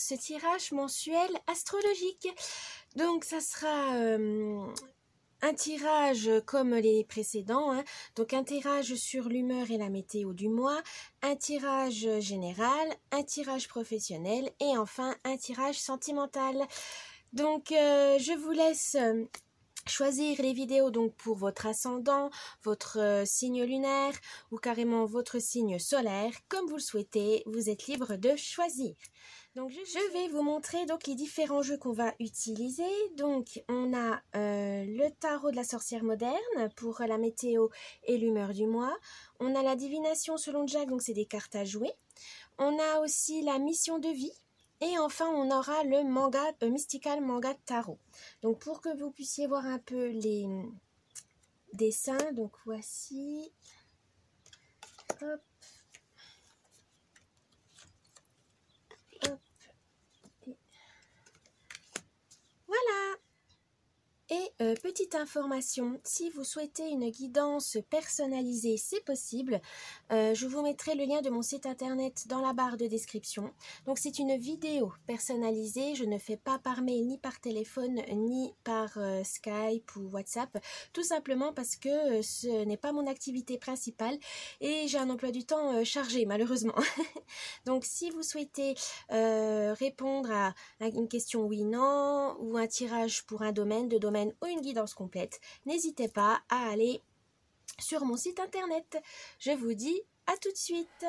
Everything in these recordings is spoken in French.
ce tirage mensuel astrologique. Donc ça sera un tirage comme les précédents, hein. Donc un tirage sur l'humeur et la météo du mois, un tirage général, un tirage professionnel et enfin un tirage sentimental. Donc je vous laisse choisir les vidéos donc pour votre ascendant, votre signe lunaire ou carrément votre signe solaire, comme vous le souhaitez, vous êtes libre de choisir. Donc je vais vous montrer donc les différents jeux qu'on va utiliser. Donc on a le tarot de la sorcière moderne pour la météo et l'humeur du mois. On a la divination selon Jack, donc c'est des cartes à jouer. On a aussi la mission de vie. Et enfin, on aura le manga, Mystical Manga Tarot. Donc, pour que vous puissiez voir un peu les dessins, donc voici. Hop. Hop. Et voilà. Et petite information, si vous souhaitez une guidance personnalisée, c'est possible. Je vous mettrai le lien de mon site internet dans la barre de description. Donc c'est une vidéo personnalisée, je ne fais pas par mail, ni par téléphone, ni par Skype ou WhatsApp, tout simplement parce que ce n'est pas mon activité principale et j'ai un emploi du temps chargé malheureusement. Donc si vous souhaitez répondre à une question oui-non ou un tirage pour un domaine, deux domaines ou une guidance complète, n'hésitez pas à aller sur mon site internet. Je vous dis à tout de suite.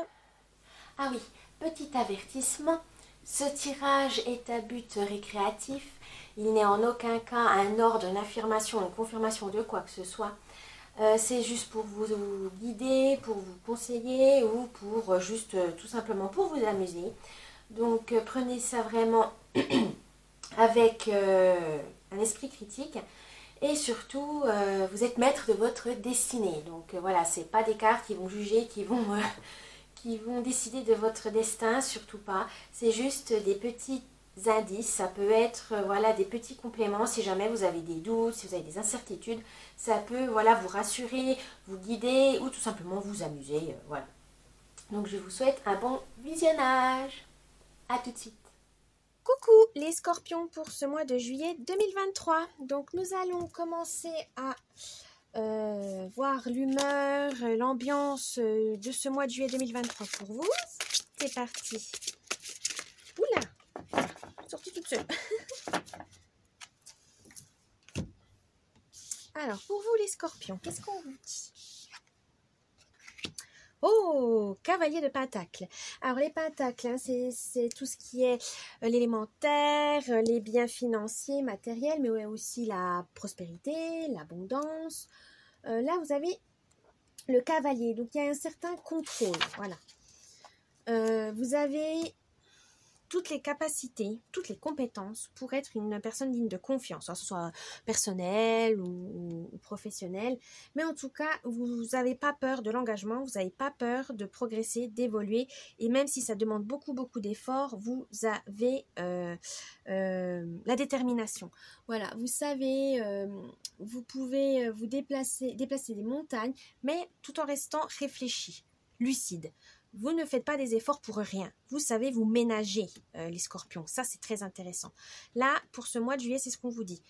Ah oui, petit avertissement, ce tirage est à but récréatif. Il n'est en aucun cas un ordre, une affirmation, une confirmation de quoi que ce soit. C'est juste pour vous guider, pour vous conseiller ou pour juste tout simplement pour vous amuser. Donc prenez ça vraiment avec un esprit critique et surtout vous êtes maître de votre destinée. Donc voilà, c'est pas des cartes qui vont juger, qui vont décider de votre destin, surtout pas. C'est juste des petits indices, ça peut être voilà, des petits compléments si jamais vous avez des doutes, si vous avez des incertitudes. Ça peut voilà, vous rassurer, vous guider ou tout simplement vous amuser. Voilà. Donc je vous souhaite un bon visionnage. À tout de suite. Coucou les scorpions pour ce mois de juillet 2023. Donc nous allons commencer à voir l'humeur, l'ambiance de ce mois de juillet 2023 pour vous. C'est parti. Oula, sortie toute seule. Alors pour vous les scorpions, qu'est-ce qu'on vous dit? Oh, cavalier de Pentacle. Alors les pentacles, hein, c'est tout ce qui est l'élémentaire, les biens financiers, matériels, mais aussi la prospérité, l'abondance. Là, vous avez le cavalier, donc il y a un certain contrôle. Voilà. Vous avez toutes les capacités, toutes les compétences pour être une personne digne de confiance, que ce soit personnelle ou professionnelle. Mais en tout cas, vous n'avez pas peur de l'engagement, vous n'avez pas peur de progresser, d'évoluer. Et même si ça demande beaucoup d'efforts, vous avez la détermination. Voilà, vous savez, vous pouvez vous déplacer des montagnes, mais tout en restant réfléchi, lucide. Vous ne faites pas des efforts pour rien. Vous savez vous ménager, les scorpions. Ça, c'est très intéressant. Là, pour ce mois de juillet, c'est ce qu'on vous dit.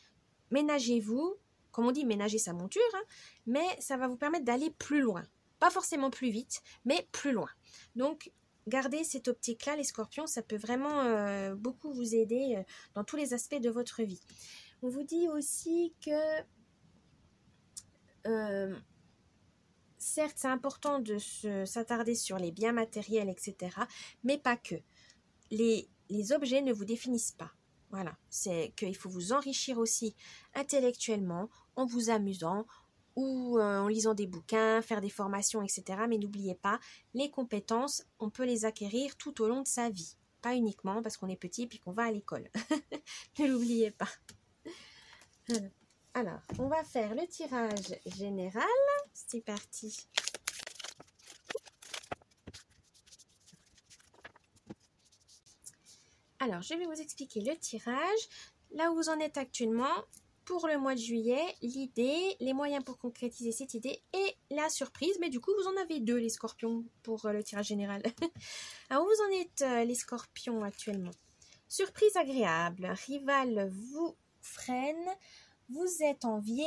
Ménagez-vous. Comme on dit, ménagez sa monture. Hein, mais ça va vous permettre d'aller plus loin. Pas forcément plus vite, mais plus loin. Donc, gardez cette optique-là, les scorpions. Ça peut vraiment beaucoup vous aider dans tous les aspects de votre vie. On vous dit aussi que... certes, c'est important de s'attarder sur les biens matériels, etc. Mais pas que. Les objets ne vous définissent pas. Voilà. C'est qu'il faut vous enrichir aussi intellectuellement, en vous amusant ou en lisant des bouquins, faire des formations, etc. Mais n'oubliez pas, les compétences, on peut les acquérir tout au long de sa vie. Pas uniquement parce qu'on est petit puis qu'on va à l'école. Ne l'oubliez pas. Alors, on va faire le tirage général. C'est parti. Alors, je vais vous expliquer le tirage. Là où vous en êtes actuellement, pour le mois de juillet, l'idée, les moyens pour concrétiser cette idée et la surprise. Mais du coup, vous en avez deux, les scorpions, pour le tirage général. Alors, où vous en êtes, les scorpions, actuellement? Surprise agréable, un rival vous freine, vous êtes envié,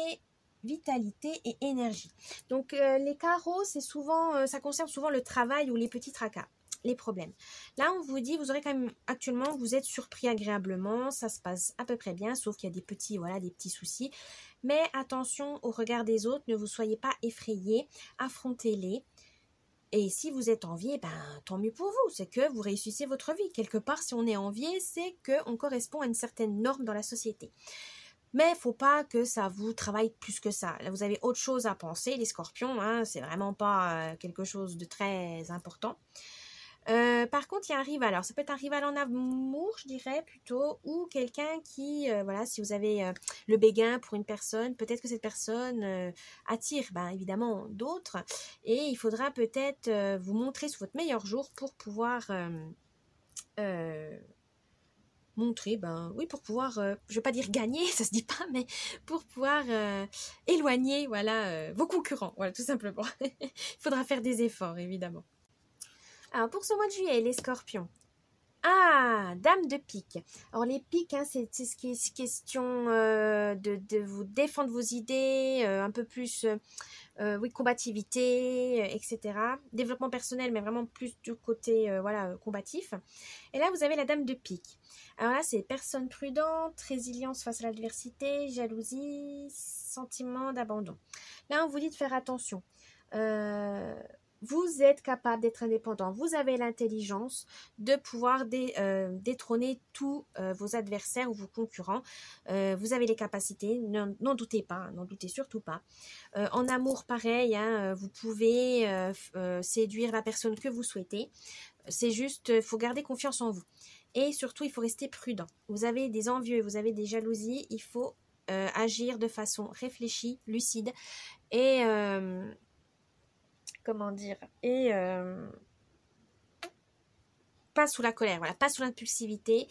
vitalité et énergie. Donc les carreaux, c'est souvent, ça concerne souvent le travail ou les petits tracas, les problèmes. Là, on vous dit, vous aurez quand même, actuellement, vous êtes surpris agréablement, ça se passe à peu près bien, sauf qu'il y a des petits, voilà, des petits soucis. Mais attention au regard des autres, ne vous soyez pas effrayés, affrontez-les. Et si vous êtes envié, ben, tant mieux pour vous, c'est que vous réussissez votre vie. Quelque part, si on est envié, c'est qu'on correspond à une certaine norme dans la société. Mais il ne faut pas que ça vous travaille plus que ça. Là, vous avez autre chose à penser, les scorpions, hein, c'est vraiment pas quelque chose de très important. Par contre, il y a un rival. Alors, ça peut être un rival en amour, je dirais, plutôt, ou quelqu'un qui, voilà, si vous avez le béguin pour une personne, peut-être que cette personne attire, ben, évidemment, d'autres. Et il faudra peut-être vous montrer sous votre meilleur jour pour pouvoir montrer, ben oui, pour pouvoir, je vais pas dire gagner, ça se dit pas, mais pour pouvoir éloigner, voilà, vos concurrents, voilà, tout simplement. Il faudra faire des efforts, évidemment. Alors, pour ce mois de juillet, les scorpions. Ah, dame de pique. Alors, les piques, hein, c'est ce qui est question de vous défendre vos idées, un peu plus, oui, combativité, etc. Développement personnel, mais vraiment plus du côté, voilà, combatif. Et là, vous avez la dame de pique. Alors là, c'est personne prudente, résilience face à l'adversité, jalousie, sentiment d'abandon. Là, on vous dit de faire attention. Vous êtes capable d'être indépendant. Vous avez l'intelligence de pouvoir détrôner tous vos adversaires ou vos concurrents. Vous avez les capacités, n'en doutez pas, n'en doutez surtout pas. En amour, pareil, hein, vous pouvez séduire la personne que vous souhaitez. C'est juste, il faut garder confiance en vous. Et surtout, il faut rester prudent. Vous avez des envieux, vous avez des jalousies, il faut agir de façon réfléchie, lucide et... comment dire, et pas sous la colère, voilà, pas sous l'impulsivité,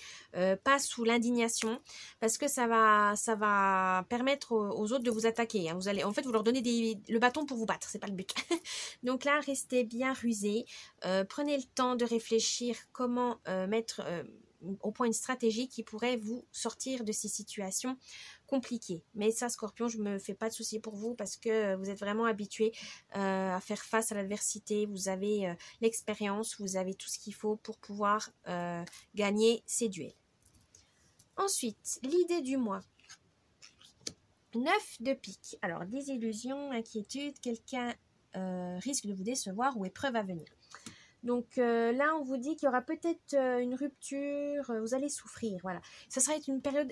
pas sous l'indignation, parce que ça va permettre aux autres de vous attaquer. Hein. Vous allez, en fait, vous leur donnez le bâton pour vous battre, c'est pas le but. Donc là, restez bien rusés, prenez le temps de réfléchir comment mettre au point une stratégie qui pourrait vous sortir de ces situations compliquées. Mais ça, Scorpion, je me fais pas de soucis pour vous parce que vous êtes vraiment habitué à faire face à l'adversité. Vous avez l'expérience, vous avez tout ce qu'il faut pour pouvoir gagner ces duels. Ensuite, l'idée du mois. 9 de pique. Alors, désillusion, inquiétude, quelqu'un risque de vous décevoir ou épreuve à venir. Donc là, on vous dit qu'il y aura peut-être une rupture, vous allez souffrir, voilà. Ça sera une période,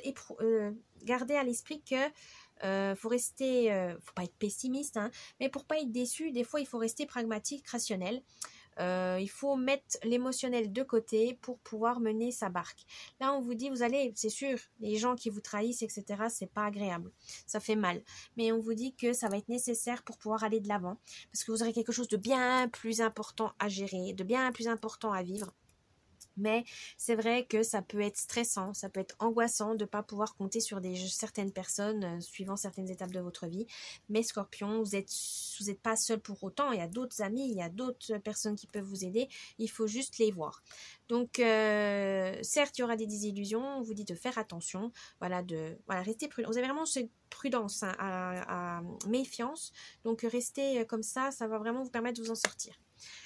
gardez à l'esprit que faut rester, faut pas être pessimiste, hein, mais pour pas être déçu, des fois, il faut rester pragmatique, rationnel. Il faut mettre l'émotionnel de côté pour pouvoir mener sa barque. Là, on vous dit, vous allez, c'est sûr, les gens qui vous trahissent, etc., c'est pas agréable. Ça fait mal. Mais on vous dit que ça va être nécessaire pour pouvoir aller de l'avant. Parce que vous aurez quelque chose de bien plus important à gérer, de bien plus important à vivre. Mais c'est vrai que ça peut être stressant, ça peut être angoissant de ne pas pouvoir compter sur certaines personnes suivant certaines étapes de votre vie. Mais Scorpion, vous êtes pas seul pour autant. Il y a d'autres amis, il y a d'autres personnes qui peuvent vous aider. Il faut juste les voir. Donc, certes, il y aura des désillusions. On vous dit de faire attention. Voilà, rester prudent. Vous avez vraiment cette prudence, hein, à méfiance. Donc, restez comme ça. Ça va vraiment vous permettre de vous en sortir.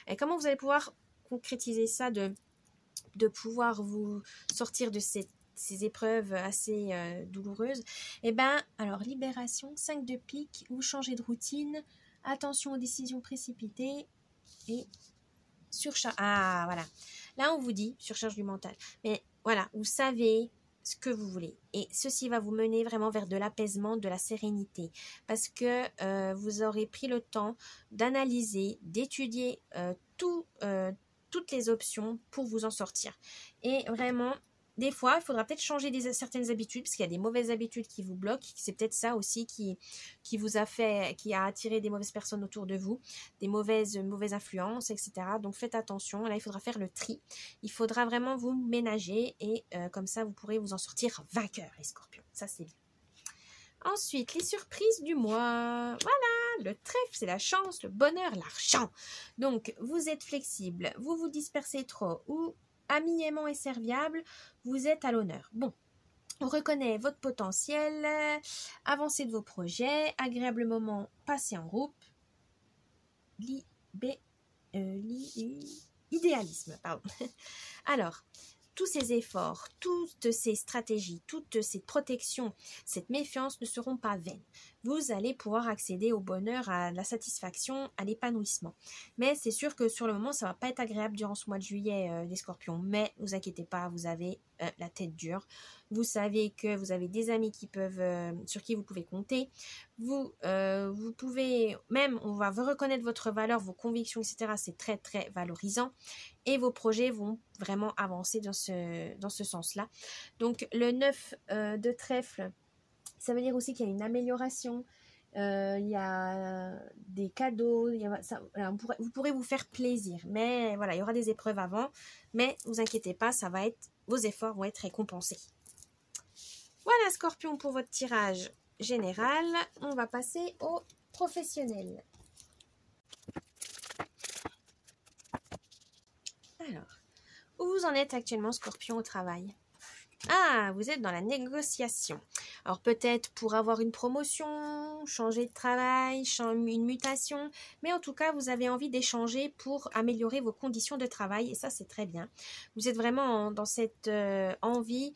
Et comment vous allez pouvoir concrétiser ça de pouvoir vous sortir de ces épreuves assez douloureuses? Eh bien, alors, libération, 5 de pique, vous changez de routine, attention aux décisions précipitées et surcharge. Ah, voilà. Là, on vous dit surcharge du mental. Mais voilà, vous savez ce que vous voulez. Et ceci va vous mener vraiment vers de l'apaisement, de la sérénité. Parce que vous aurez pris le temps d'analyser, d'étudier toutes les options pour vous en sortir. Et vraiment, des fois, il faudra peut-être changer certaines habitudes, parce qu'il y a des mauvaises habitudes qui vous bloquent. C'est peut-être ça aussi qui vous a qui a attiré des mauvaises personnes autour de vous, des mauvaises influences, etc. Donc faites attention. Là, il faudra faire le tri. Il faudra vraiment vous ménager et comme ça, vous pourrez vous en sortir vainqueur, les scorpions. Ça, c'est bien. Ensuite, les surprises du mois. Voilà, le trèfle, c'est la chance, le bonheur, l'argent. Donc, vous êtes flexible, vous vous dispersez trop ou Ami, aimant et serviable, vous êtes à l'honneur. Bon, on reconnaît votre potentiel, avancez de vos projets, agréable moment passé en groupe, idéalisme, pardon. Alors, tous ces efforts, toutes ces stratégies, toutes ces protections, cette méfiance ne seront pas vaines. Vous allez pouvoir accéder au bonheur, à la satisfaction, à l'épanouissement. Mais c'est sûr que sur le moment, ça va pas être agréable durant ce mois de juillet, les scorpions. Mais ne vous inquiétez pas, vous avez la tête dure. Vous savez que vous avez des amis qui peuvent, sur qui vous pouvez compter. Vous pouvez, même, on va vous reconnaître votre valeur, vos convictions, etc. C'est très, très valorisant. Et vos projets vont vraiment avancer dans ce sens-là. Donc, le 9 de trèfle, ça veut dire aussi qu'il y a une amélioration, il y a des cadeaux, vous pourrez vous faire plaisir. Mais voilà, il y aura des épreuves avant. Mais ne vous inquiétez pas, vos efforts vont être récompensés. Voilà, Scorpion, pour votre tirage général. On va passer au professionnel. Alors, où vous en êtes actuellement, Scorpion, au travail? Ah, vous êtes dans la négociation. Alors peut-être pour avoir une promotion, changer de travail, une mutation, mais en tout cas, vous avez envie d'échanger pour améliorer vos conditions de travail et ça, c'est très bien. Vous êtes vraiment dans cette envie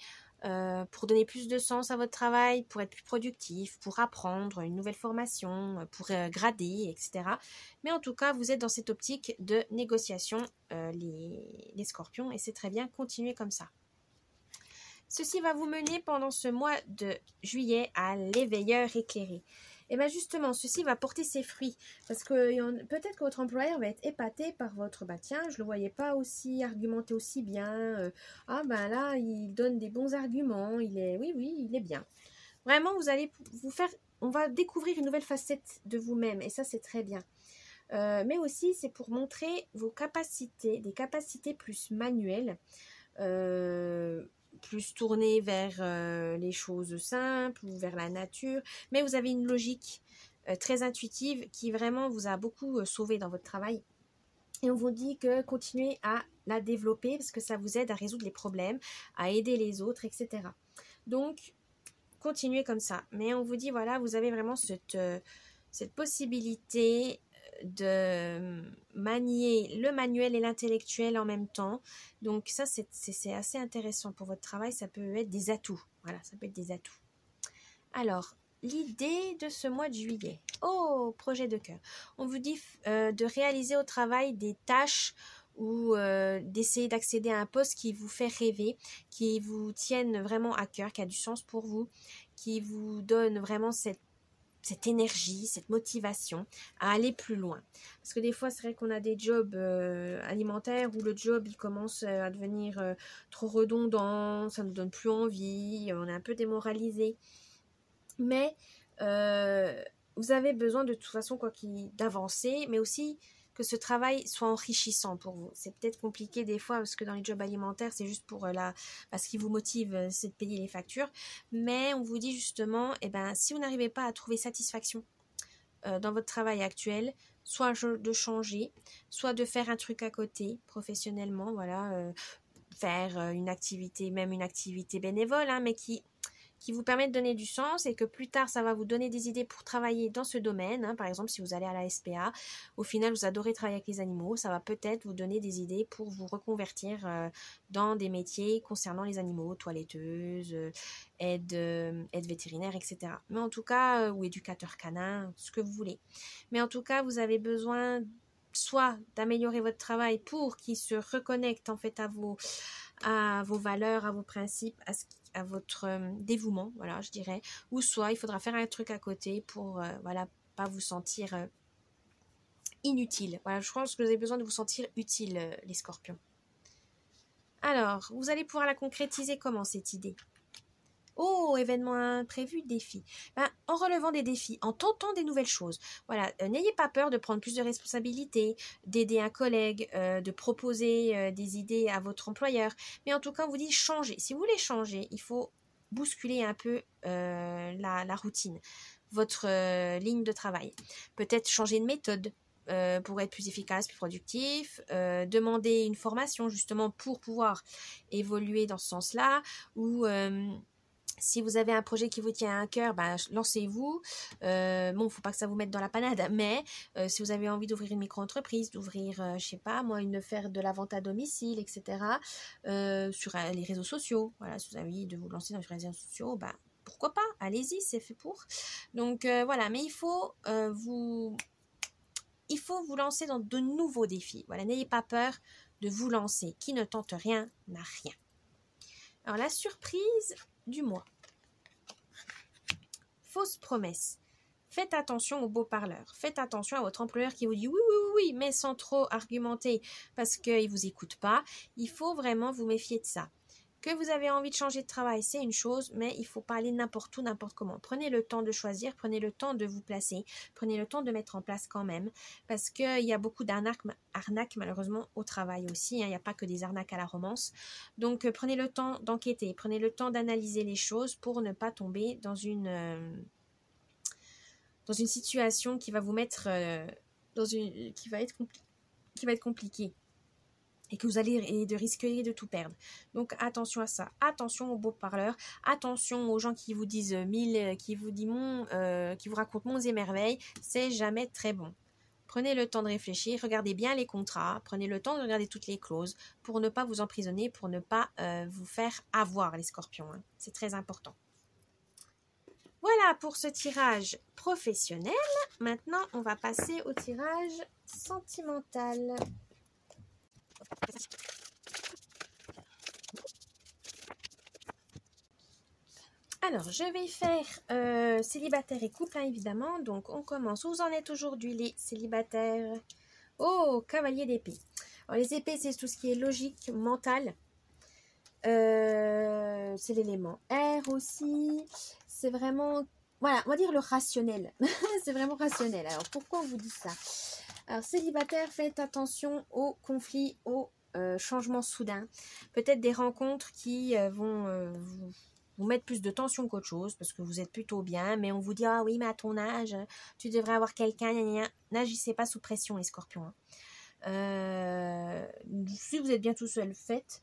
pour donner plus de sens à votre travail, pour être plus productif, pour apprendre une nouvelle formation, pour grader, etc. Mais en tout cas, vous êtes dans cette optique de négociation, les scorpions, et c'est très bien, continuez comme ça. Ceci va vous mener pendant ce mois de juillet à l'éveilleur éclairé. Et bien justement, ceci va porter ses fruits. Parce que peut-être que votre employeur va être épaté par votre tiens, je ne le voyais pas aussi argumenté aussi bien. Ah ben là, il donne des bons arguments. Oui, il est bien. Vraiment, vous allez vous faire, on va découvrir une nouvelle facette de vous-même. Et ça, c'est très bien. Mais aussi, c'est pour montrer vos capacités, des capacités plus manuelles. Plus tourné vers les choses simples ou vers la nature, mais vous avez une logique très intuitive qui vraiment vous a beaucoup sauvé dans votre travail. Et on vous dit que continuez à la développer parce que ça vous aide à résoudre les problèmes, à aider les autres, etc. Donc, continuez comme ça. Mais on vous dit, voilà, vous avez vraiment cette possibilité de manier le manuel et l'intellectuel en même temps. Donc ça, c'est assez intéressant pour votre travail. Ça peut être des atouts. Voilà, ça peut être des atouts. Alors, l'idée de ce mois de juillet. Oh, projet de cœur. On vous dit de réaliser au travail des tâches ou d'essayer d'accéder à un poste qui vous fait rêver, qui vous tienne vraiment à cœur, qui a du sens pour vous, qui vous donne vraiment cette énergie, cette motivation à aller plus loin. Parce que des fois, c'est vrai qu'on a des jobs alimentaires où le job, il commence à devenir trop redondant, ça ne nous donne plus envie, on est un peu démoralisé. Mais vous avez besoin de toute façon d'avancer, mais aussi que ce travail soit enrichissant pour vous. C'est peut-être compliqué des fois parce que dans les jobs alimentaires, c'est juste pour ce qui vous motive, c'est de payer les factures. Mais on vous dit justement, si vous n'arrivez pas à trouver satisfaction dans votre travail actuel, soit de changer, soit de faire un truc à côté professionnellement, voilà, faire une activité, même une activité bénévole, mais qui vous permet de donner du sens et que plus tard, ça va vous donner des idées pour travailler dans ce domaine. Par exemple, si vous allez à la SPA, au final, vous adorez travailler avec les animaux, ça va peut-être vous donner des idées pour vous reconvertir dans des métiers concernant les animaux, toiletteuse, aide vétérinaire, etc. Mais en tout cas, ou éducateur canin, ce que vous voulez. Mais en tout cas, vous avez besoin soit d'améliorer votre travail pour qu'il se reconnecte en fait à vos valeurs, à vos principes, à votre dévouement, voilà, je dirais, ou soit il faudra faire un truc à côté pour pas vous sentir inutile. Voilà, je pense que vous avez besoin de vous sentir utile, les scorpions. Alors, vous allez pouvoir la concrétiser comment, cette idée? Oh, événement imprévu, défi. En relevant des défis, en tentant des nouvelles choses. Voilà, n'ayez pas peur de prendre plus de responsabilités, d'aider un collègue, de proposer des idées à votre employeur. Mais en tout cas, on vous dit changer. Si vous voulez changer, il faut bousculer un peu la routine, votre ligne de travail. Peut-être changer de méthode. pour être plus efficace, plus productif, demander une formation justement pour pouvoir évoluer dans ce sens-là, ou si vous avez un projet qui vous tient à cœur, ben, lancez-vous. Bon, faut pas que ça vous mette dans la panade, mais si vous avez envie d'ouvrir une micro-entreprise, d'ouvrir, je sais pas, moi, faire de la vente à domicile, etc., sur les réseaux sociaux, voilà, si vous avez envie de vous lancer dans les réseaux sociaux, ben, pourquoi pas, allez-y, c'est fait pour. Donc voilà, mais il faut vous lancer dans de nouveaux défis. Voilà, n'ayez pas peur de vous lancer. Qui ne tente rien n'a rien. Alors la surprise du mois. Fausse promesse. Faites attention aux beaux parleurs. Faites attention à votre employeur qui vous dit oui, oui, oui, oui, mais sans trop argumenter parce qu'il ne vous écoute pas. Il faut vraiment vous méfier de ça. Que vous avez envie de changer de travail, c'est une chose, mais il ne faut pas aller n'importe où, n'importe comment. Prenez le temps de choisir, prenez le temps de vous placer, prenez le temps de mettre en place quand même, parce qu'il y a beaucoup d'arnaques malheureusement au travail aussi, hein. Il n'y a pas que des arnaques à la romance. Donc prenez le temps d'enquêter, prenez le temps d'analyser les choses pour ne pas tomber dans une situation qui va vous mettre qui va être compliquée. Et que vous allez risquer de tout perdre. Donc attention à ça, attention aux beaux parleurs, attention aux gens qui vous disent qui vous racontent monts et merveilles, c'est jamais très bon. Prenez le temps de réfléchir, regardez bien les contrats, prenez le temps de regarder toutes les clauses pour ne pas vous emprisonner, pour ne pas vous faire avoir les scorpions, hein. C'est très important. Voilà pour ce tirage professionnel. Maintenant, on va passer au tirage sentimental. Alors, je vais faire célibataire et couple, hein, évidemment. Donc, on commence. Où vous en êtes aujourd'hui, les célibataires? Oh, cavalier d'épée. Alors, les épées, c'est tout ce qui est logique, mental. C'est l'élément R aussi. C'est vraiment, voilà, on va dire le rationnel. C'est vraiment rationnel. Alors, pourquoi on vous dit ça? Alors, célibataire, faites attention aux conflits, aux changements soudains. Peut-être des rencontres qui vont vous mettre plus de tension qu'autre chose, parce que vous êtes plutôt bien, mais on vous dit « Ah oui, mais à ton âge, tu devrais avoir quelqu'un. » N'agissez pas sous pression, les scorpions. Si vous êtes bien tout seul, faites.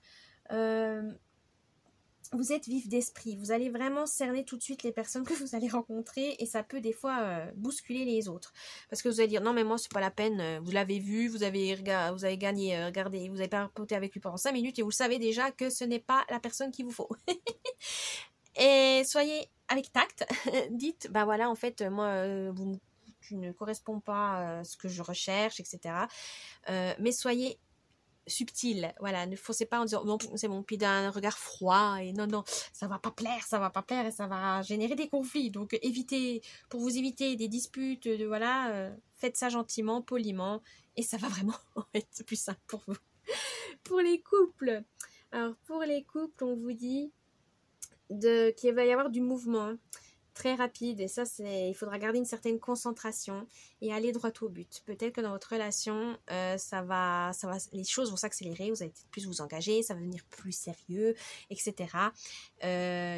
Vous êtes vif d'esprit, vous allez vraiment cerner tout de suite les personnes que vous allez rencontrer et ça peut des fois bousculer les autres. Parce que vous allez dire non mais moi c'est pas la peine, vous l'avez vu, vous avez gagné, regardez, vous avez papoté avec lui pendant 5 minutes et vous savez déjà que ce n'est pas la personne qu'il vous faut. Et soyez avec tact, dites bah voilà en fait moi tu ne corresponds pas à ce que je recherche, etc. Mais soyez subtil, voilà, ne foncez pas en disant non c'est bon, puis d'un regard froid et non ça va pas plaire et ça va générer des conflits, donc pour vous éviter des disputes, faites ça gentiment, poliment et ça va vraiment être plus simple pour vous. Pour les couples, alors pour les couples on vous dit qu'il va y avoir du mouvement très rapide et ça il faudra garder une certaine concentration et aller droit au but. Peut-être que dans votre relation les choses vont s'accélérer, vous allez peut-être plus vous engager, ça va devenir plus sérieux, etc.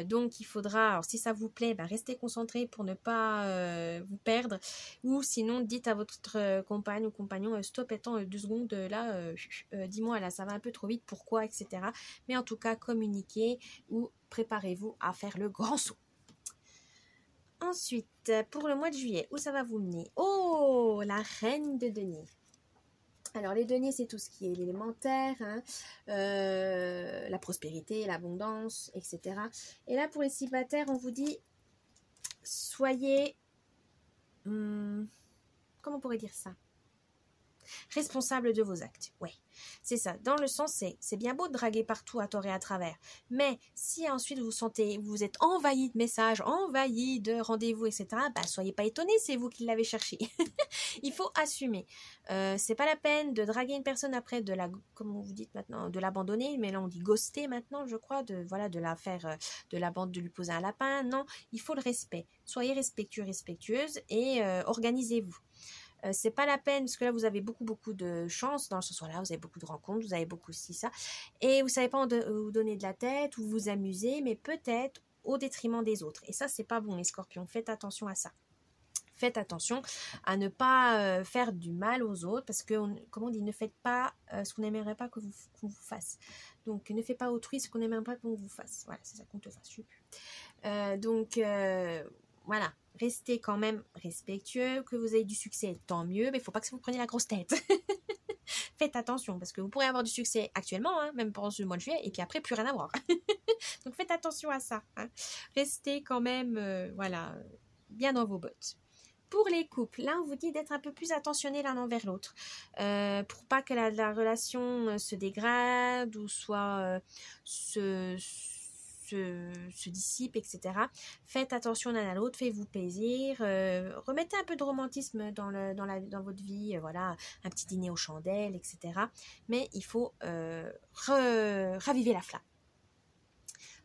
Donc il faudra, alors si ça vous plaît, restez concentré pour ne pas vous perdre, ou sinon dites à votre compagne ou compagnon stop, attends 2 secondes là, dis-moi là ça va un peu trop vite, pourquoi, etc. Mais en tout cas communiquez ou préparez-vous à faire le grand saut. Ensuite, pour le mois de juillet, où ça va vous mener? Oh, la reine de denier. Alors, les deniers, c'est tout ce qui est l'élémentaire, hein, la prospérité, l'abondance, etc. Et là, pour les célibataires, on vous dit, soyez... comment on pourrait dire ça? Responsable de vos actes, ouais, c'est ça, dans le sens c'est bien beau de draguer partout à tort et à travers, mais si ensuite vous êtes envahi de messages, envahi de rendez-vous, etc., soyez pas étonnés, c'est vous qui l'avez cherché. Il faut assumer, c'est pas la peine de draguer une personne après comme vous dites maintenant, de l'abandonner, mais là on dit ghoster maintenant, je crois, de la faire, de lui poser un lapin, non, il faut le respect, soyez respectueux, respectueuse et organisez-vous. C'est pas la peine parce que là vous avez beaucoup de chance dans ce sens-là, vous avez beaucoup de rencontres, vous avez beaucoup ci, ça, et vous savez pas vous donner de la tête ou vous amuser, mais peut-être au détriment des autres, et ça c'est pas bon les scorpions, faites attention à ça. Faites attention à ne pas faire du mal aux autres parce que, comme on dit, ne faites pas ce qu'on n'aimerait pas qu'on vous fasse. Donc, ne faites pas autrui ce qu'on n'aimerait pas qu'on vous fasse. Voilà, c'est ça qu'on te fasse. Voilà, restez quand même respectueux. Que vous ayez du succès, tant mieux, mais il ne faut pas que vous preniez la grosse tête. Faites attention parce que vous pourrez avoir du succès actuellement, hein, même pendant ce mois de juillet, et puis après, plus rien à voir. Donc, faites attention à ça. Hein. Restez quand même, voilà, bien dans vos bottes. Pour les couples, là, on vous dit d'être un peu plus attentionnés l'un envers l'autre pour pas que la relation se dégrade ou soit se dissipe, etc. Faites attention l'un à l'autre, faites-vous plaisir, remettez un peu de romantisme dans votre vie, voilà, un petit dîner aux chandelles, etc. Mais il faut raviver la flamme.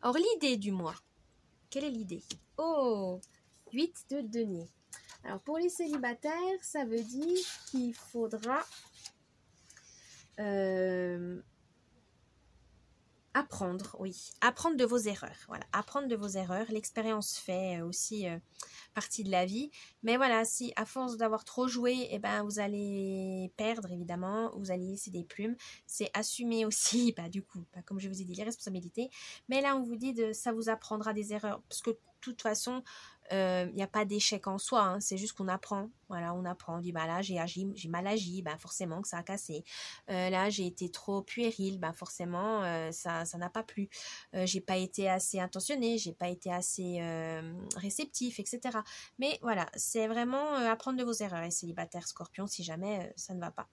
Or, l'idée du mois, quelle est l'idée? Oh, 8 de denier. Alors, pour les célibataires, ça veut dire qu'il faudra apprendre, oui, apprendre de vos erreurs. Voilà, apprendre de vos erreurs. L'expérience fait aussi partie de la vie. Mais voilà, si à force d'avoir trop joué, eh ben, vous allez perdre, évidemment, vous allez laisser des plumes. C'est assumer aussi, du coup, comme je vous ai dit, les responsabilités. Mais là, on vous dit ça vous apprendra des erreurs. Parce que de toute façon, il n'y a pas d'échec en soi, hein, c'est juste qu'on apprend. Voilà, on apprend. On dit, là, j'ai mal agi, forcément que ça a cassé. Là, j'ai été trop puéril, forcément, ça n'a pas plu. J'ai pas été assez intentionnée, j'ai pas été assez réceptif, etc. Mais voilà, c'est vraiment apprendre de vos erreurs, les célibataires Scorpions, si jamais ça ne va pas.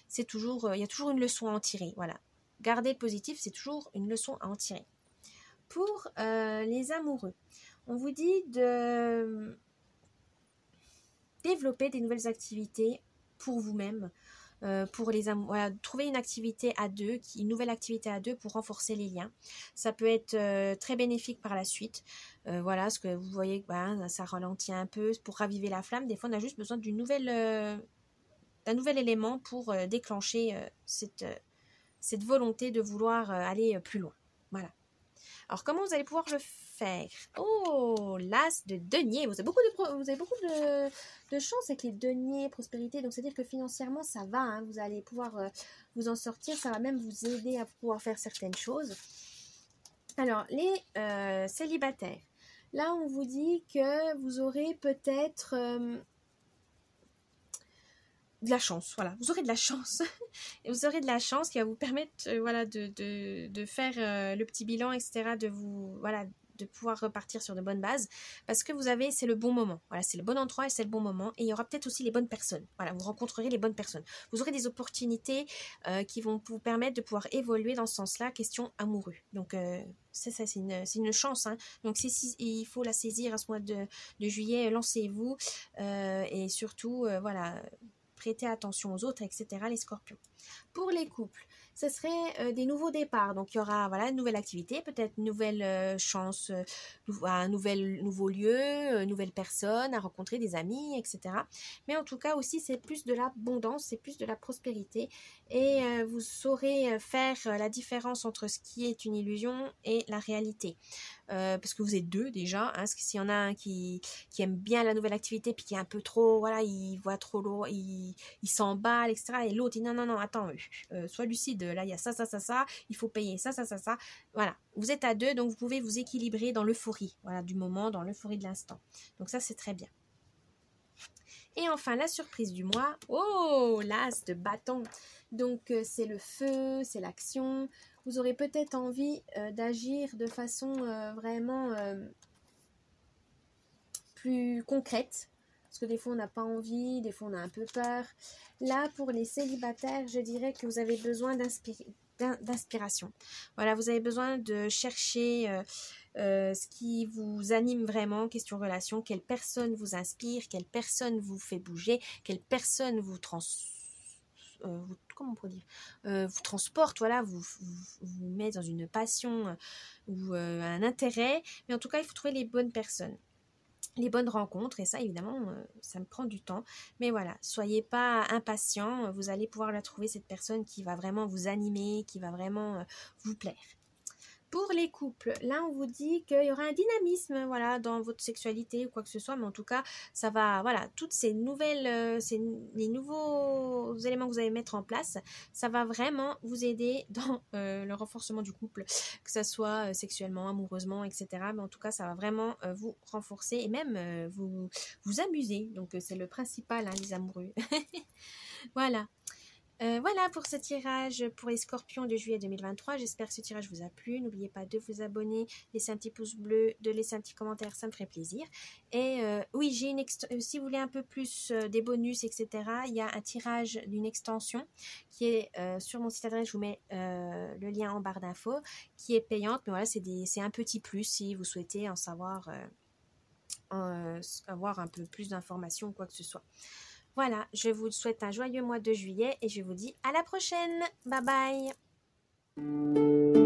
C'est toujours, il y a toujours une leçon à en tirer. Voilà, garder le positif, c'est toujours une leçon à en tirer. Pour les amoureux, on vous dit de développer des nouvelles activités pour vous-même, pour les amoureux. Voilà, trouver une activité à deux, une nouvelle activité à deux pour renforcer les liens. Ça peut être très bénéfique par la suite. Voilà, ce que vous voyez, ça ralentit un peu pour raviver la flamme. Des fois, on a juste besoin d'un nouvel élément pour déclencher cette volonté de vouloir aller plus loin. Voilà. Alors, comment vous allez pouvoir le faire? Oh, l'as de denier. Vous avez beaucoup de chance avec les deniers, prospérité. Donc, c'est-à-dire que financièrement, ça va. Hein, vous allez pouvoir vous en sortir. Ça va même vous aider à pouvoir faire certaines choses. Alors, les célibataires. Là, on vous dit que vous aurez peut-être de la chance, voilà, vous aurez de la chance et vous aurez de la chance qui va vous permettre de faire le petit bilan, etc., de pouvoir repartir sur de bonnes bases parce que c'est le bon moment, voilà, c'est le bon endroit et c'est le bon moment et il y aura peut-être aussi les bonnes personnes, voilà, vous rencontrerez les bonnes personnes, vous aurez des opportunités qui vont vous permettre de pouvoir évoluer dans ce sens-là, question amoureux, donc c'est une chance, hein. Donc il faut la saisir à ce mois de juillet, lancez-vous et surtout, voilà, prêter attention aux autres, etc., les scorpions. Pour les couples, ce serait des nouveaux départs. Donc, il y aura une nouvelle activité, peut-être une nouvelle chance, un nouveau lieu, nouvelle personne à rencontrer, des amis, etc. Mais en tout cas aussi, c'est plus de l'abondance, c'est plus de la prospérité. Et vous saurez faire la différence entre ce qui est une illusion et la réalité. Parce que vous êtes deux déjà, hein, parce que s'il y en a un qui aime bien la nouvelle activité puis qui est un peu trop, voilà, il voit trop lourd, il s'emballe, etc. Et l'autre dit non, attends, sois lucide, là il y a ça, il faut payer ça. Voilà, vous êtes à deux, donc vous pouvez vous équilibrer dans l'euphorie, voilà, du moment, dans l'euphorie de l'instant. Donc ça c'est très bien. Et enfin, la surprise du mois, oh, l'as de bâton. Donc, c'est le feu, c'est l'action. Vous aurez peut-être envie d'agir de façon vraiment plus concrète. Parce que des fois, on n'a pas envie, des fois, on a un peu peur. Là, pour les célibataires, je dirais que vous avez besoin d'inspiration. Voilà, vous avez besoin de chercher ce qui vous anime vraiment, question relation, quelle personne vous inspire, quelle personne vous fait bouger, quelle personne vous vous transporte, voilà, vous met dans une passion ou un intérêt. Mais en tout cas, il faut trouver les bonnes personnes, les bonnes rencontres, et ça évidemment ça me prend du temps, mais voilà, soyez pas impatients, vous allez pouvoir la trouver, cette personne qui va vraiment vous animer, qui va vraiment vous plaire. Pour les couples, là on vous dit qu'il y aura un dynamisme voilà, dans votre sexualité ou quoi que ce soit, mais en tout cas, ça va, voilà, toutes ces nouvelles, les nouveaux éléments que vous allez mettre en place, ça va vraiment vous aider dans le renforcement du couple, que ça soit sexuellement, amoureusement, etc. Mais en tout cas, ça va vraiment vous renforcer et même vous amuser. Donc c'est le principal, hein, les amoureux. Voilà. Voilà pour ce tirage pour les scorpions de juillet 2023. J'espère que ce tirage vous a plu. N'oubliez pas de vous abonner, laisser un petit pouce bleu, de laisser un petit commentaire, ça me ferait plaisir. Et oui, j'ai si vous voulez un peu plus des bonus, etc., il y a un tirage d'une extension qui est sur mon site internet. Je vous mets le lien en barre d'infos, qui est payante. Mais voilà, c'est un petit plus si vous souhaitez en savoir, avoir un peu plus d'informations ou quoi que ce soit. Voilà, je vous souhaite un joyeux mois de juillet et je vous dis à la prochaine. Bye bye.